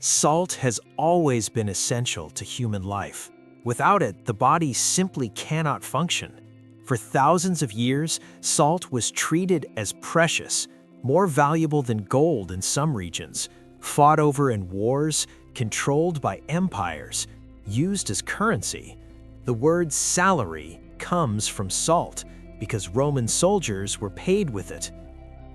Salt has always been essential to human life. Without it, the body simply cannot function. For thousands of years, salt was treated as precious, more valuable than gold in some regions, fought over in wars, controlled by empires, used as currency. The word salary comes from salt because Roman soldiers were paid with it.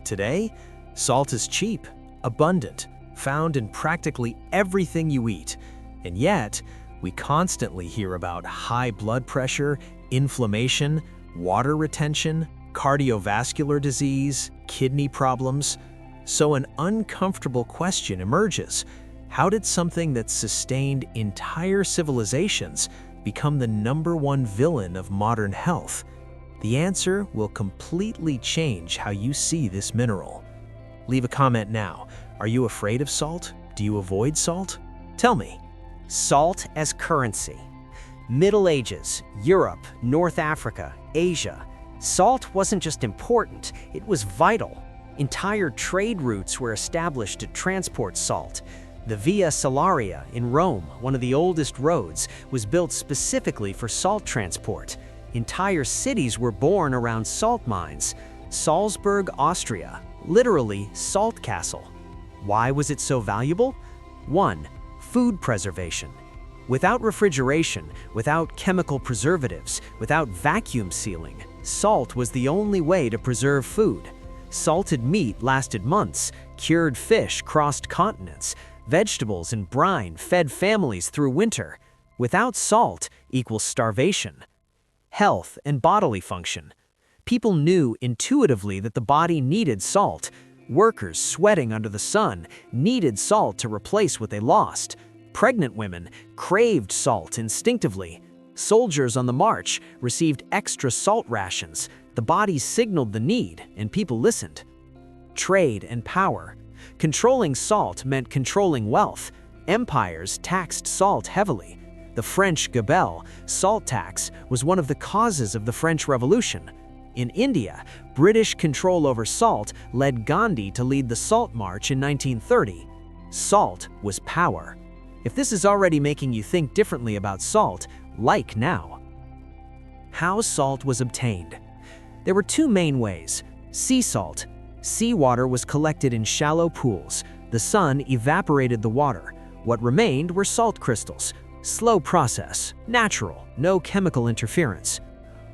Today, salt is cheap, abundant, found in practically everything you eat, and yet, we constantly hear about high blood pressure, inflammation, water retention, cardiovascular disease, kidney problems. So an uncomfortable question emerges. How did something that sustained entire civilizations become the #1 villain of modern health? The answer will completely change how you see this mineral. Leave a comment now. Are you afraid of salt? Do you avoid salt? Tell me. Salt as currency. Middle Ages, Europe, North Africa, Asia. Salt wasn't just important, it was vital. Entire trade routes were established to transport salt. The Via Salaria in Rome, one of the oldest roads, was built specifically for salt transport. Entire cities were born around salt mines. Salzburg, Austria, literally salt castle. Why was it so valuable? 1. Food preservation. Without refrigeration, without chemical preservatives, without vacuum sealing, salt was the only way to preserve food. Salted meat lasted months, cured fish crossed continents, vegetables and brine fed families through winter. Without salt equals starvation. Health and bodily function. People knew intuitively that the body needed salt. Workers sweating under the sun needed salt to replace what they lost. Pregnant women craved salt instinctively. Soldiers on the march received extra salt rations. The body signaled the need, and people listened. Trade and power. Controlling salt meant controlling wealth. Empires taxed salt heavily. The French gabelle, salt tax, was one of the causes of the French Revolution. In India, British control over salt led Gandhi to lead the Salt March in 1930. Salt was power. If this is already making you think differently about salt, like now. How salt was obtained. There were two main ways. Sea salt. Seawater was collected in shallow pools. The sun evaporated the water. What remained were salt crystals. Slow process, natural, no chemical interference.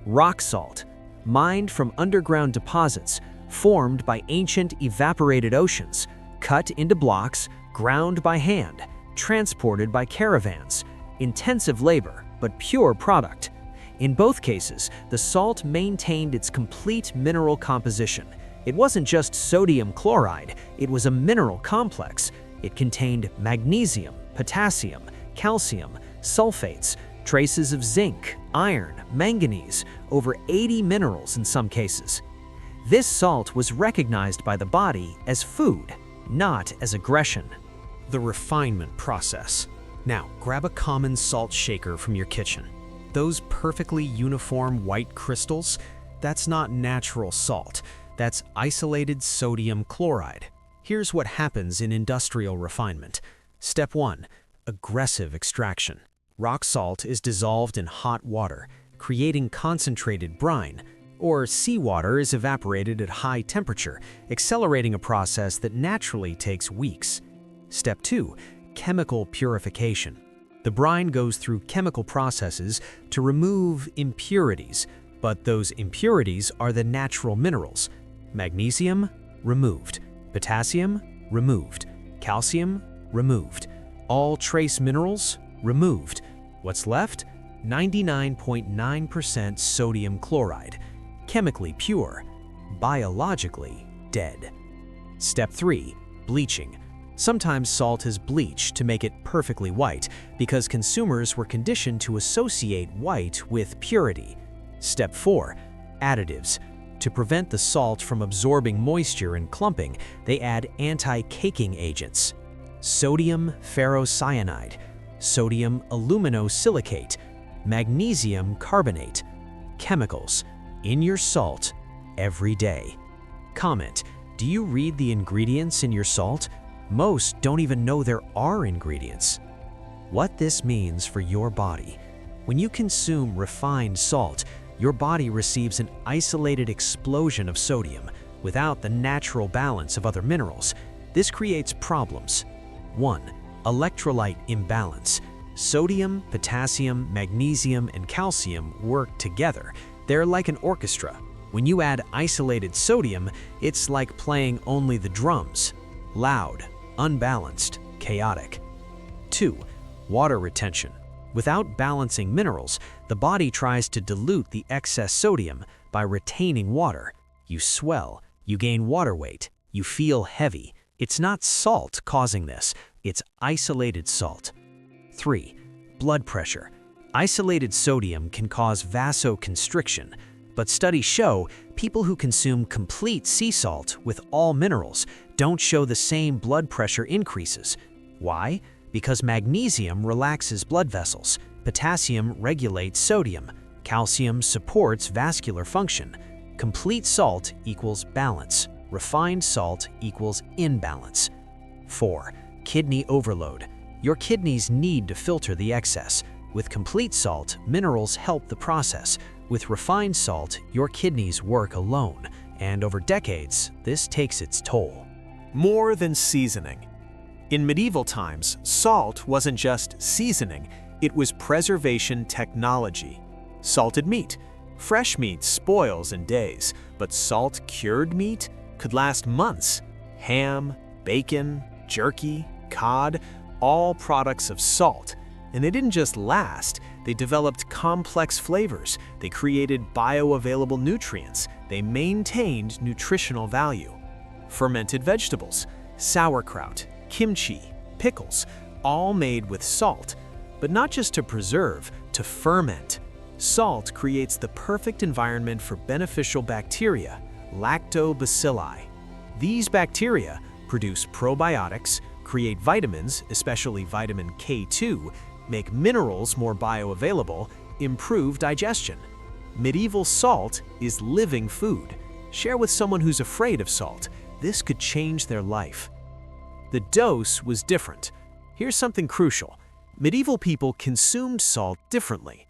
Rock salt. Mined from underground deposits, formed by ancient evaporated oceans, cut into blocks, ground by hand, transported by caravans. Intensive labor, but pure product. In both cases, the salt maintained its complete mineral composition. It wasn't just sodium chloride, it was a mineral complex. It contained magnesium, potassium, calcium, sulfates, traces of zinc, iron, manganese, over 80 minerals in some cases. This salt was recognized by the body as food, not as aggression. The refinement process. Now, grab a common salt shaker from your kitchen. Those perfectly uniform white crystals, that's not natural salt. That's isolated sodium chloride. Here's what happens in industrial refinement. Step 1. Aggressive extraction. Rock salt is dissolved in hot water, creating concentrated brine, or seawater is evaporated at high temperature, accelerating a process that naturally takes weeks. Step 2. Chemical purification. The brine goes through chemical processes to remove impurities, but those impurities are the natural minerals. Magnesium, removed. Potassium, removed. Calcium, removed. All trace minerals, removed. What's left? 99.9% sodium chloride. Chemically pure, biologically dead. Step 3. Bleaching. Sometimes salt is bleached to make it perfectly white because consumers were conditioned to associate white with purity. Step 4. Additives. To prevent the salt from absorbing moisture and clumping, they add anti-caking agents. Sodium ferrocyanide, sodium aluminosilicate, magnesium carbonate. Chemicals in your salt every day. Comment, do you read the ingredients in your salt? Most don't even know there are ingredients. What this means for your body. When you consume refined salt, your body receives an isolated explosion of sodium without the natural balance of other minerals. This creates problems. 1. Electrolyte imbalance. Sodium, potassium, magnesium, and calcium work together. They're like an orchestra. When you add isolated sodium, it's like playing only the drums. Loud, unbalanced, chaotic. 2. Water retention. Without balancing minerals, the body tries to dilute the excess sodium by retaining water. You swell, you gain water weight, you feel heavy. It's not salt causing this, it's isolated salt. 3. Blood pressure. Isolated sodium can cause vasoconstriction, but studies show people who consume complete sea salt with all minerals don't show the same blood pressure increases. Why? Because magnesium relaxes blood vessels, potassium regulates sodium, calcium supports vascular function. Complete salt equals balance. Refined salt equals imbalance. 4. Kidney overload. Your kidneys need to filter the excess. With complete salt, minerals help the process. With refined salt, your kidneys work alone, and over decades, this takes its toll. More than seasoning. In medieval times, salt wasn't just seasoning, it was preservation technology. Salted meat. Fresh meat spoils in days, but salt-cured meat could last months. Ham, bacon, jerky, cod, all products of salt. And they didn't just last, they developed complex flavors, they created bioavailable nutrients, they maintained nutritional value. Fermented vegetables, sauerkraut, kimchi, pickles, all made with salt, but not just to preserve, to ferment. Salt creates the perfect environment for beneficial bacteria, lactobacilli. These bacteria produce probiotics, create vitamins, especially vitamin K2, make minerals more bioavailable, improve digestion. Medieval salt is living food. Share with someone who's afraid of salt. This could change their life. The dose was different. Here's something crucial. Medieval people consumed salt differently.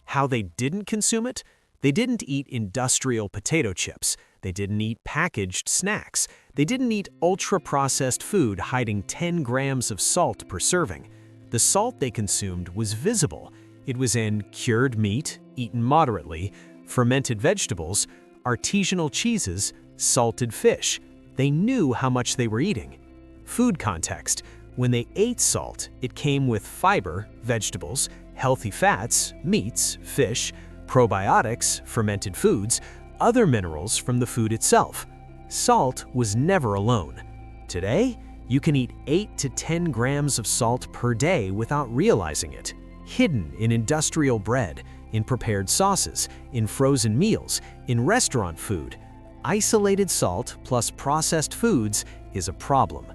How they didn't consume it? They didn't eat industrial potato chips. They didn't eat packaged snacks. They didn't eat ultra-processed food hiding 10 grams of salt per serving. The salt they consumed was visible. It was in cured meat, eaten moderately, fermented vegetables, artisanal cheeses, salted fish. They knew how much they were eating. Food context. When they ate salt, it came with fiber, vegetables, healthy fats, meats, fish, probiotics, fermented foods, other minerals from the food itself. Salt was never alone. Today, you can eat 8 to 10 grams of salt per day without realizing it, hidden in industrial bread, in prepared sauces, in frozen meals, in restaurant food. Isolated salt plus processed foods is a problem.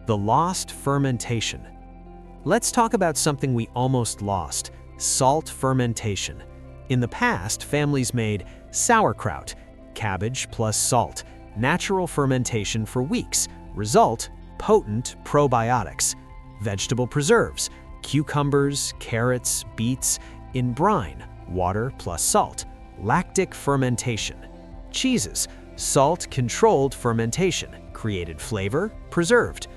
The lost fermentation. Let's talk about something we almost lost: salt fermentation. In the past, families made sauerkraut, cabbage plus salt, natural fermentation for weeks. Result: potent probiotics. Vegetable preserves, cucumbers, carrots, beets, in brine, water plus salt. Lactic fermentation. Cheeses, salt-controlled fermentation, created flavor, preserved.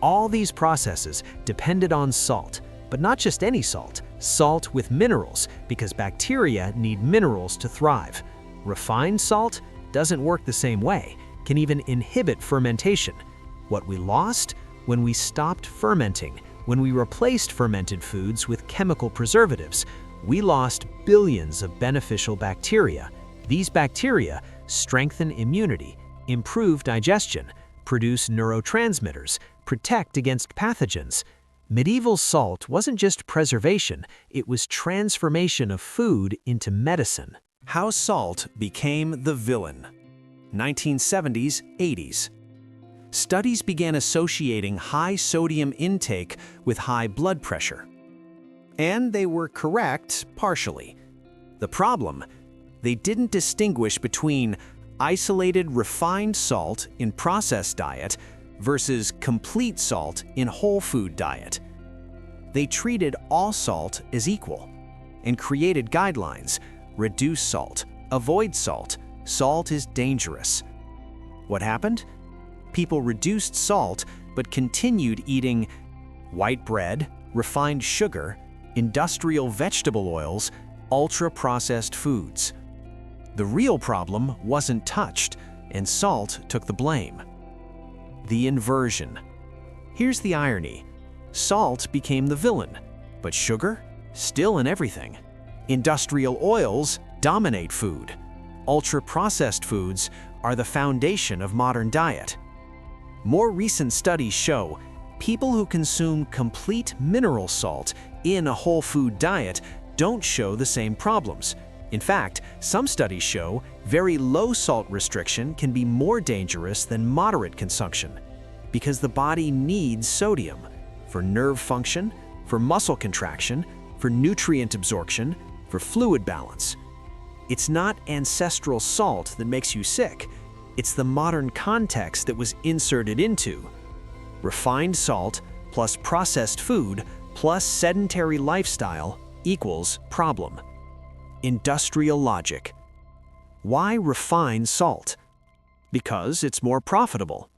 All these processes depended on salt, but not just any salt, salt with minerals, because bacteria need minerals to thrive. Refined salt doesn't work the same way, can even inhibit fermentation. What we lost? When we stopped fermenting, when we replaced fermented foods with chemical preservatives, we lost billions of beneficial bacteria. These bacteria strengthen immunity, improve digestion, produce neurotransmitters, protect against pathogens. Medieval salt wasn't just preservation, it was transformation of food into medicine. How salt became the villain. 1970s, 80s. Studies began associating high sodium intake with high blood pressure. And they were correct, partially. The problem? They didn't distinguish between isolated refined salt in processed diet versus complete salt in whole food diet. They treated all salt as equal and created guidelines: reduce salt, avoid salt, salt is dangerous. What happened? People reduced salt but continued eating white bread, refined sugar, industrial vegetable oils, ultra-processed foods. The real problem wasn't touched, and salt took the blame. The inversion. Here's the irony. Salt became the villain, but sugar? Still in everything. Industrial oils dominate food. Ultra-processed foods are the foundation of modern diet. More recent studies show people who consume complete mineral salt in a whole food diet don't show the same problems. In fact, some studies show very low salt restriction can be more dangerous than moderate consumption because the body needs sodium for nerve function, for muscle contraction, for nutrient absorption, for fluid balance. It's not ancestral salt that makes you sick. It's the modern context that was inserted into. Refined salt plus processed food plus sedentary lifestyle equals problem. Industrial logic. Why refine salt? Because it's more profitable.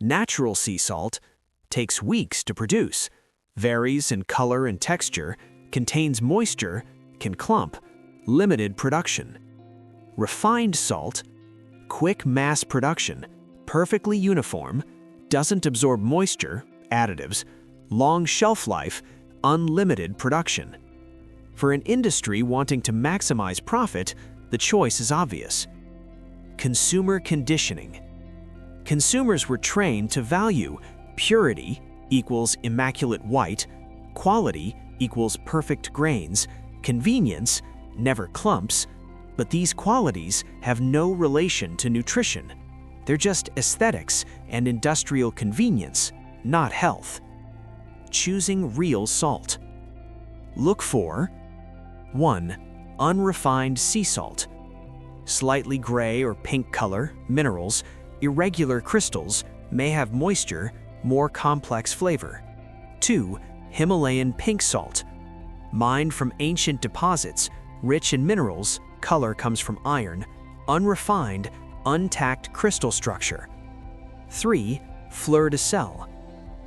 Natural sea salt takes weeks to produce, varies in color and texture, contains moisture, can clump, limited production. Refined salt, quick mass production, perfectly uniform, doesn't absorb moisture, additives, long shelf life, unlimited production. For an industry wanting to maximize profit, the choice is obvious. Consumer conditioning. Consumers were trained to value purity equals immaculate white, quality equals perfect grains, convenience, never clumps, but these qualities have no relation to nutrition. They're just aesthetics and industrial convenience, not health. Choosing real salt. Look for 1. Unrefined sea salt. Slightly gray or pink color, minerals, irregular crystals, may have moisture, more complex flavor. 2. Himalayan pink salt. Mined from ancient deposits, rich in minerals, color comes from iron, unrefined, untacked crystal structure. 3. Fleur de sel.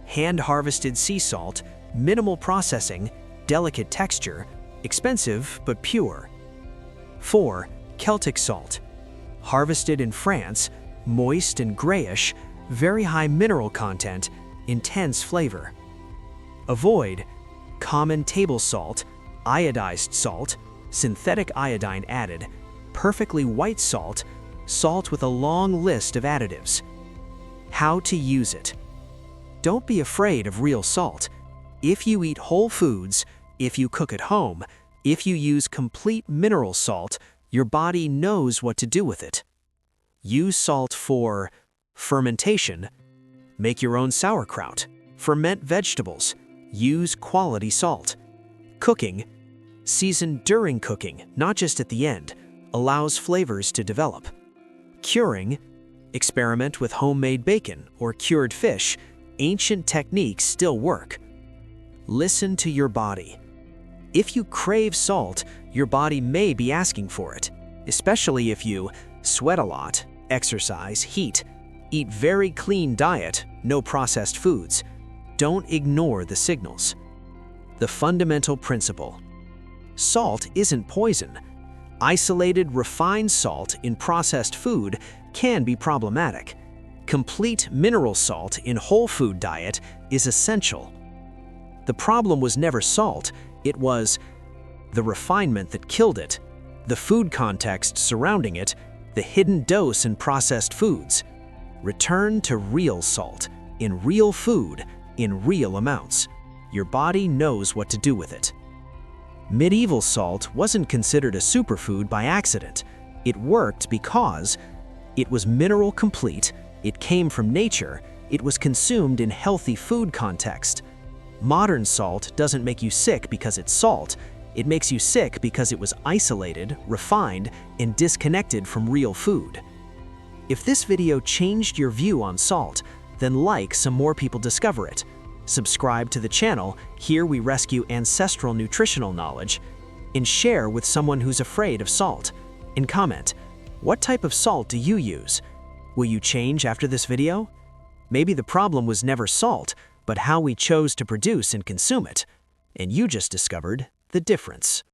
Hand-harvested sea salt, minimal processing, delicate texture, expensive but pure. 4. Celtic salt. Harvested in France, moist and grayish, very high mineral content, intense flavor. Avoid common table salt, iodized salt, synthetic iodine added, perfectly white salt, salt with a long list of additives. How to use it. Don't be afraid of real salt. If you eat whole foods, if you cook at home, if you use complete mineral salt, your body knows what to do with it. Use salt for fermentation. Make your own sauerkraut. Ferment vegetables. Use quality salt. Cooking. Season during cooking, not just at the end. Allows flavors to develop. Curing. Experiment with homemade bacon or cured fish. Ancient techniques still work. Listen to your body. If you crave salt, your body may be asking for it, especially if you sweat a lot, exercise, heat, eat very clean diet, no processed foods. Don't ignore the signals. The fundamental principle. Salt isn't poison. Isolated refined salt in processed food can be problematic. Complete mineral salt in whole food diet is essential. The problem was never salt, it was the refinement that killed it, the food context surrounding it, the hidden dose in processed foods. Return to real salt, in real food, in real amounts. Your body knows what to do with it. Medieval salt wasn't considered a superfood by accident. It worked because it was mineral complete, it came from nature, it was consumed in healthy food context. Modern salt doesn't make you sick because it's salt. It makes you sick because it was isolated, refined, and disconnected from real food. If this video changed your view on salt, then like so more people discover it. Subscribe to the channel, here we rescue ancestral nutritional knowledge, and share with someone who's afraid of salt. And comment, what type of salt do you use? Will you change after this video? Maybe the problem was never salt, but how we chose to produce and consume it. And you just discovered the difference.